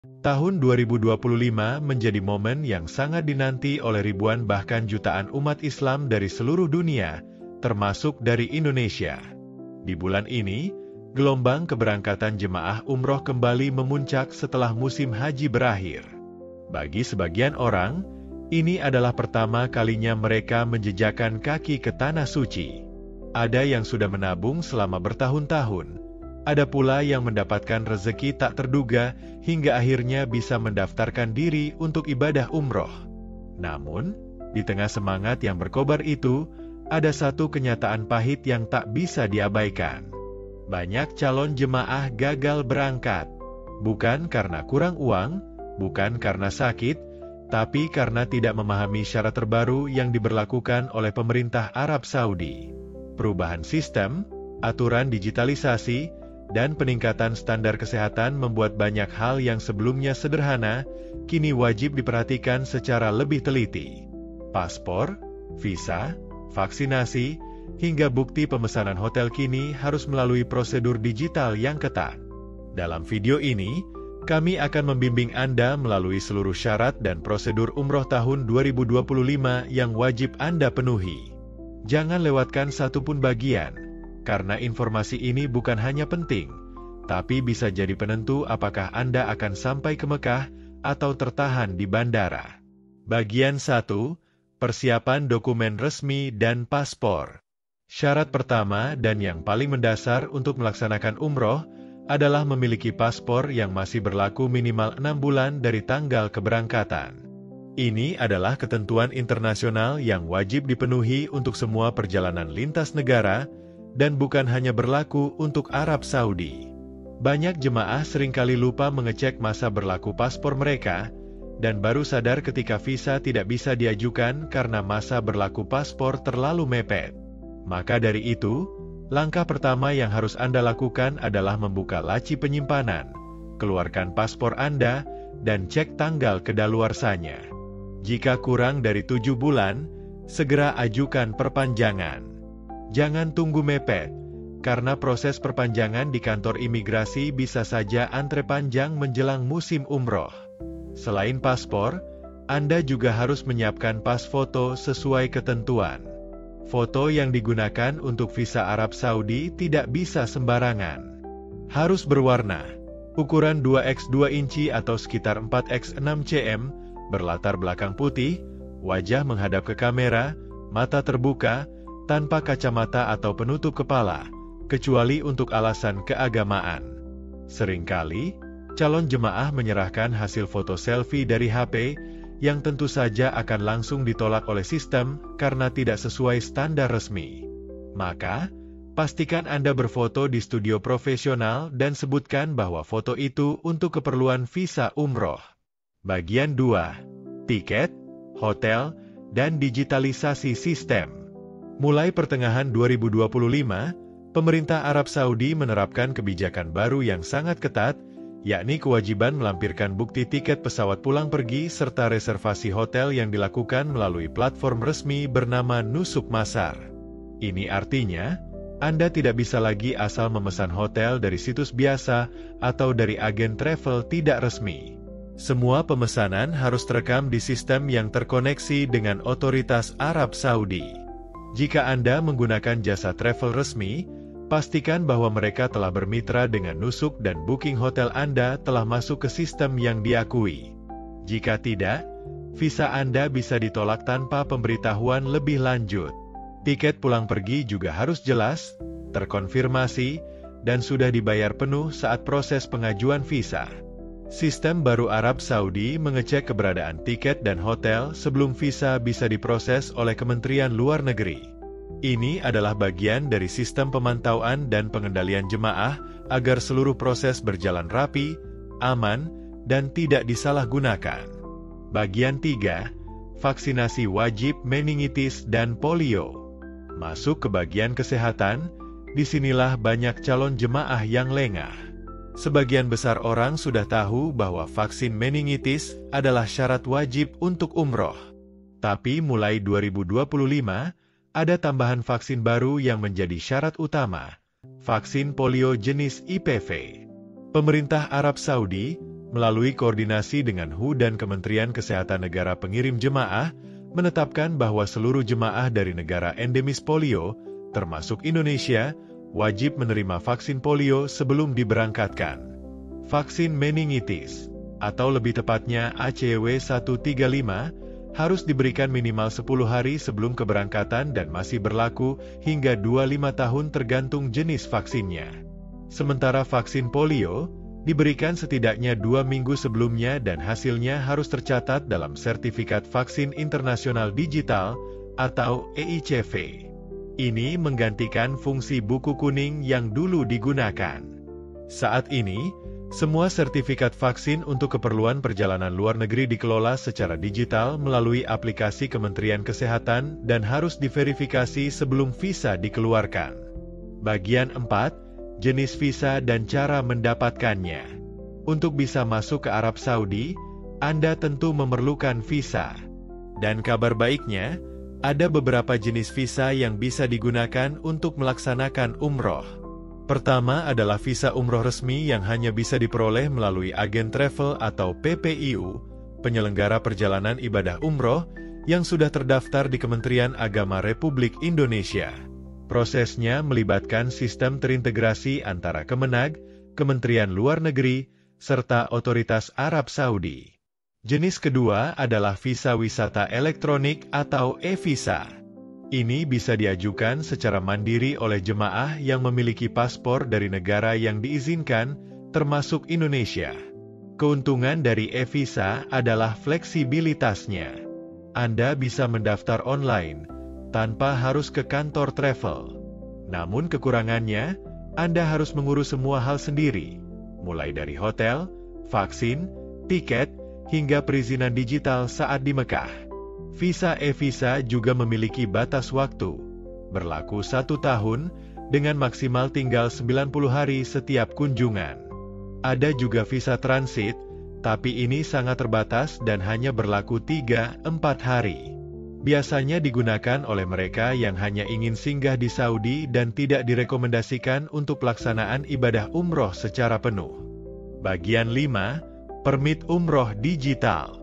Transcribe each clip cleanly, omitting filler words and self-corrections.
Tahun 2025 menjadi momen yang sangat dinanti oleh ribuan bahkan jutaan umat Islam dari seluruh dunia, termasuk dari Indonesia. Di bulan ini, gelombang keberangkatan jemaah umroh kembali memuncak setelah musim haji berakhir. Bagi sebagian orang, ini adalah pertama kalinya mereka menjejakkan kaki ke tanah suci. Ada yang sudah menabung selama bertahun-tahun. Ada pula yang mendapatkan rezeki tak terduga hingga akhirnya bisa mendaftarkan diri untuk ibadah umroh. Namun, di tengah semangat yang berkobar itu, ada satu kenyataan pahit yang tak bisa diabaikan. Banyak calon jemaah gagal berangkat. Bukan karena kurang uang, bukan karena sakit, tapi karena tidak memahami syarat terbaru yang diberlakukan oleh pemerintah Arab Saudi. Perubahan sistem, aturan digitalisasi, dan peningkatan standar kesehatan membuat banyak hal yang sebelumnya sederhana, kini wajib diperhatikan secara lebih teliti. Paspor, visa, vaksinasi, hingga bukti pemesanan hotel kini harus melalui prosedur digital yang ketat. Dalam video ini, kami akan membimbing Anda melalui seluruh syarat dan prosedur umroh tahun 2025 yang wajib Anda penuhi. Jangan lewatkan satupun bagian, karena informasi ini bukan hanya penting, tapi bisa jadi penentu apakah Anda akan sampai ke Mekah atau tertahan di bandara. Bagian 1. Persiapan dokumen resmi dan paspor. Syarat pertama dan yang paling mendasar untuk melaksanakan umroh adalah memiliki paspor yang masih berlaku minimal 6 bulan dari tanggal keberangkatan. Ini adalah ketentuan internasional yang wajib dipenuhi untuk semua perjalanan lintas negara, dan bukan hanya berlaku untuk Arab Saudi. Banyak jemaah seringkali lupa mengecek masa berlaku paspor mereka, dan baru sadar ketika visa tidak bisa diajukan karena masa berlaku paspor terlalu mepet. Maka dari itu, langkah pertama yang harus Anda lakukan adalah membuka laci penyimpanan, keluarkan paspor Anda, dan cek tanggal kedaluarsanya. Jika kurang dari 7 bulan, segera ajukan perpanjangan. Jangan tunggu mepet, karena proses perpanjangan di kantor imigrasi bisa saja antre panjang menjelang musim umroh. Selain paspor, Anda juga harus menyiapkan pas foto sesuai ketentuan. Foto yang digunakan untuk visa Arab Saudi tidak bisa sembarangan. Harus berwarna, ukuran 2x2 inci atau sekitar 4x6 cm, berlatar belakang putih, wajah menghadap ke kamera, mata terbuka, tanpa kacamata atau penutup kepala, kecuali untuk alasan keagamaan. Seringkali, calon jemaah menyerahkan hasil foto selfie dari HP, yang tentu saja akan langsung ditolak oleh sistem karena tidak sesuai standar resmi. Maka, pastikan Anda berfoto di studio profesional dan sebutkan bahwa foto itu untuk keperluan visa umroh. Bagian 2. Tiket, hotel, dan digitalisasi sistem. Mulai pertengahan 2025, pemerintah Arab Saudi menerapkan kebijakan baru yang sangat ketat, yakni kewajiban melampirkan bukti tiket pesawat pulang pergi serta reservasi hotel yang dilakukan melalui platform resmi bernama Nusuk Masar. Ini artinya, Anda tidak bisa lagi asal memesan hotel dari situs biasa atau dari agen travel tidak resmi. Semua pemesanan harus terekam di sistem yang terkoneksi dengan otoritas Arab Saudi. Jika Anda menggunakan jasa travel resmi, pastikan bahwa mereka telah bermitra dengan Nusuk dan booking hotel Anda telah masuk ke sistem yang diakui. Jika tidak, visa Anda bisa ditolak tanpa pemberitahuan lebih lanjut. Tiket pulang pergi juga harus jelas, terkonfirmasi, dan sudah dibayar penuh saat proses pengajuan visa. Sistem baru Arab Saudi mengecek keberadaan tiket dan hotel sebelum visa bisa diproses oleh Kementerian Luar Negeri. Ini adalah bagian dari sistem pemantauan dan pengendalian jemaah agar seluruh proses berjalan rapi, aman, dan tidak disalahgunakan. Bagian 3. Vaksinasi wajib meningitis dan polio. Masuk ke bagian kesehatan, disinilah banyak calon jemaah yang lengah. Sebagian besar orang sudah tahu bahwa vaksin meningitis adalah syarat wajib untuk umroh. Tapi mulai 2025, ada tambahan vaksin baru yang menjadi syarat utama, vaksin polio jenis IPV. Pemerintah Arab Saudi melalui koordinasi dengan WHO dan Kementerian Kesehatan negara pengirim jemaah, menetapkan bahwa seluruh jemaah dari negara endemis polio, termasuk Indonesia, wajib menerima vaksin polio sebelum diberangkatkan. Vaksin meningitis, atau lebih tepatnya ACW 135, harus diberikan minimal 10 hari sebelum keberangkatan dan masih berlaku hingga 25 tahun tergantung jenis vaksinnya. Sementara vaksin polio, diberikan setidaknya 2 minggu sebelumnya dan hasilnya harus tercatat dalam Sertifikat Vaksin Internasional Digital atau EICV. Ini menggantikan fungsi buku kuning yang dulu digunakan. Saat ini, semua sertifikat vaksin untuk keperluan perjalanan luar negeri dikelola secara digital melalui aplikasi Kementerian Kesehatan dan harus diverifikasi sebelum visa dikeluarkan. Bagian 4, jenis visa dan cara mendapatkannya. Untuk bisa masuk ke Arab Saudi, Anda tentu memerlukan visa. Dan kabar baiknya, ada beberapa jenis visa yang bisa digunakan untuk melaksanakan umroh. Pertama adalah visa umroh resmi yang hanya bisa diperoleh melalui agen travel atau PPIU, penyelenggara perjalanan ibadah umroh, yang sudah terdaftar di Kementerian Agama Republik Indonesia. Prosesnya melibatkan sistem terintegrasi antara Kemenag, Kementerian Luar Negeri, serta Otoritas Arab Saudi. Jenis kedua adalah visa wisata elektronik atau e-visa. Ini bisa diajukan secara mandiri oleh jemaah yang memiliki paspor dari negara yang diizinkan, termasuk Indonesia. Keuntungan dari e-visa adalah fleksibilitasnya. Anda bisa mendaftar online, tanpa harus ke kantor travel. Namun kekurangannya, Anda harus mengurus semua hal sendiri, mulai dari hotel, vaksin, tiket, hingga perizinan digital saat di Mekah. Visa e-visa juga memiliki batas waktu, berlaku 1 tahun, dengan maksimal tinggal 90 hari setiap kunjungan. Ada juga visa transit, tapi ini sangat terbatas dan hanya berlaku 3-4 hari. Biasanya digunakan oleh mereka yang hanya ingin singgah di Saudi dan tidak direkomendasikan untuk pelaksanaan ibadah umroh secara penuh. Bagian 5, permit umroh digital.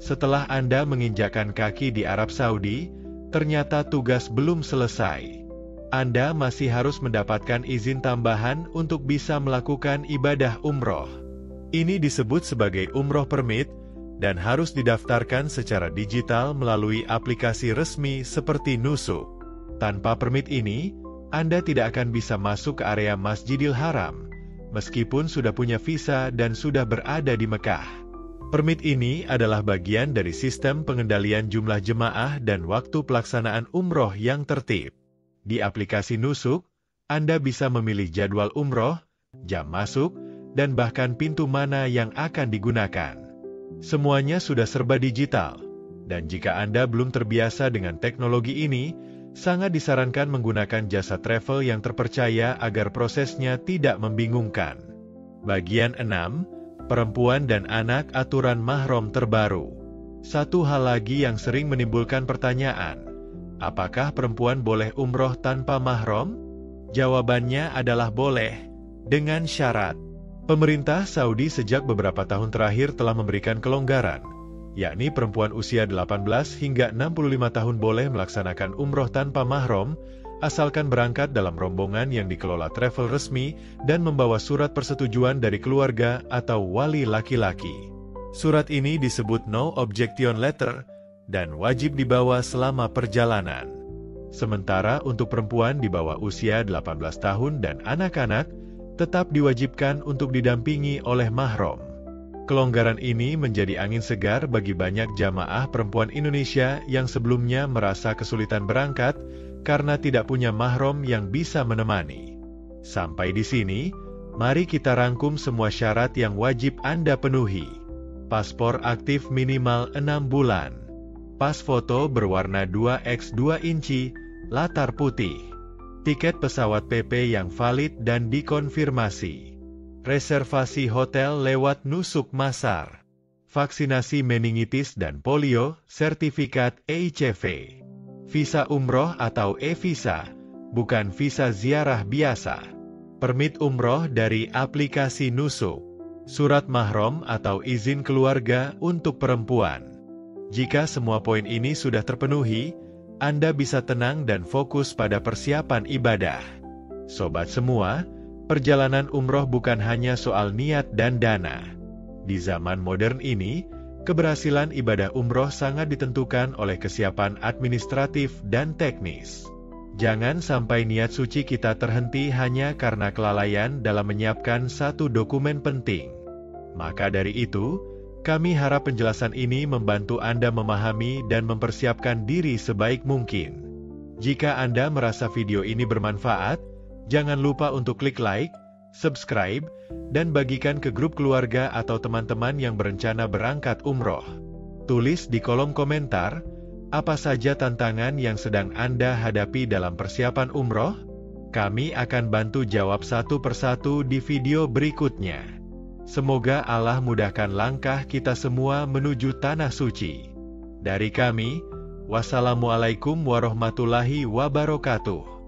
Setelah Anda menginjakkan kaki di Arab Saudi, ternyata tugas belum selesai. Anda masih harus mendapatkan izin tambahan untuk bisa melakukan ibadah umroh. Ini disebut sebagai umroh permit, dan harus didaftarkan secara digital melalui aplikasi resmi seperti Nusuk. Tanpa permit ini, Anda tidak akan bisa masuk ke area Masjidil Haram, meskipun sudah punya visa dan sudah berada di Mekah. Permit ini adalah bagian dari sistem pengendalian jumlah jemaah dan waktu pelaksanaan umroh yang tertib. Di aplikasi Nusuk, Anda bisa memilih jadwal umroh, jam masuk, dan bahkan pintu mana yang akan digunakan. Semuanya sudah serba digital, dan jika Anda belum terbiasa dengan teknologi ini, sangat disarankan menggunakan jasa travel yang terpercaya agar prosesnya tidak membingungkan. Bagian 6, perempuan dan anak aturan mahram terbaru. Satu hal lagi yang sering menimbulkan pertanyaan, apakah perempuan boleh umroh tanpa mahram? Jawabannya adalah boleh, dengan syarat. Pemerintah Saudi sejak beberapa tahun terakhir telah memberikan kelonggaran, yakni perempuan usia 18 hingga 65 tahun boleh melaksanakan umroh tanpa mahram, asalkan berangkat dalam rombongan yang dikelola travel resmi dan membawa surat persetujuan dari keluarga atau wali laki-laki. Surat ini disebut No Objection Letter dan wajib dibawa selama perjalanan. Sementara untuk perempuan di bawah usia 18 tahun dan anak-anak, tetap diwajibkan untuk didampingi oleh mahram. Kelonggaran ini menjadi angin segar bagi banyak jamaah perempuan Indonesia yang sebelumnya merasa kesulitan berangkat karena tidak punya mahram yang bisa menemani. Sampai di sini, mari kita rangkum semua syarat yang wajib Anda penuhi. Paspor aktif minimal 6 bulan. Pas foto berwarna 2x2 inci, latar putih. Tiket pesawat PP yang valid dan dikonfirmasi. Reservasi hotel lewat Nusuk Masar. Vaksinasi meningitis dan polio, sertifikat EICV. Visa umroh atau e-visa, bukan visa ziarah biasa. Permit umroh dari aplikasi Nusuk. surat mahram atau izin keluarga untuk perempuan. Jika semua poin ini sudah terpenuhi, Anda bisa tenang dan fokus pada persiapan ibadah. Sobat semua, perjalanan umroh bukan hanya soal niat dan dana. Di zaman modern ini, keberhasilan ibadah umroh sangat ditentukan oleh kesiapan administratif dan teknis. Jangan sampai niat suci kita terhenti hanya karena kelalaian dalam menyiapkan satu dokumen penting. Maka dari itu, kami harap penjelasan ini membantu Anda memahami dan mempersiapkan diri sebaik mungkin. Jika Anda merasa video ini bermanfaat, jangan lupa untuk klik like, subscribe, dan bagikan ke grup keluarga atau teman-teman yang berencana berangkat umroh. Tulis di kolom komentar, apa saja tantangan yang sedang Anda hadapi dalam persiapan umroh? Kami akan bantu jawab satu persatu di video berikutnya. Semoga Allah mudahkan langkah kita semua menuju tanah suci. Dari kami, wassalamualaikum warahmatullahi wabarakatuh.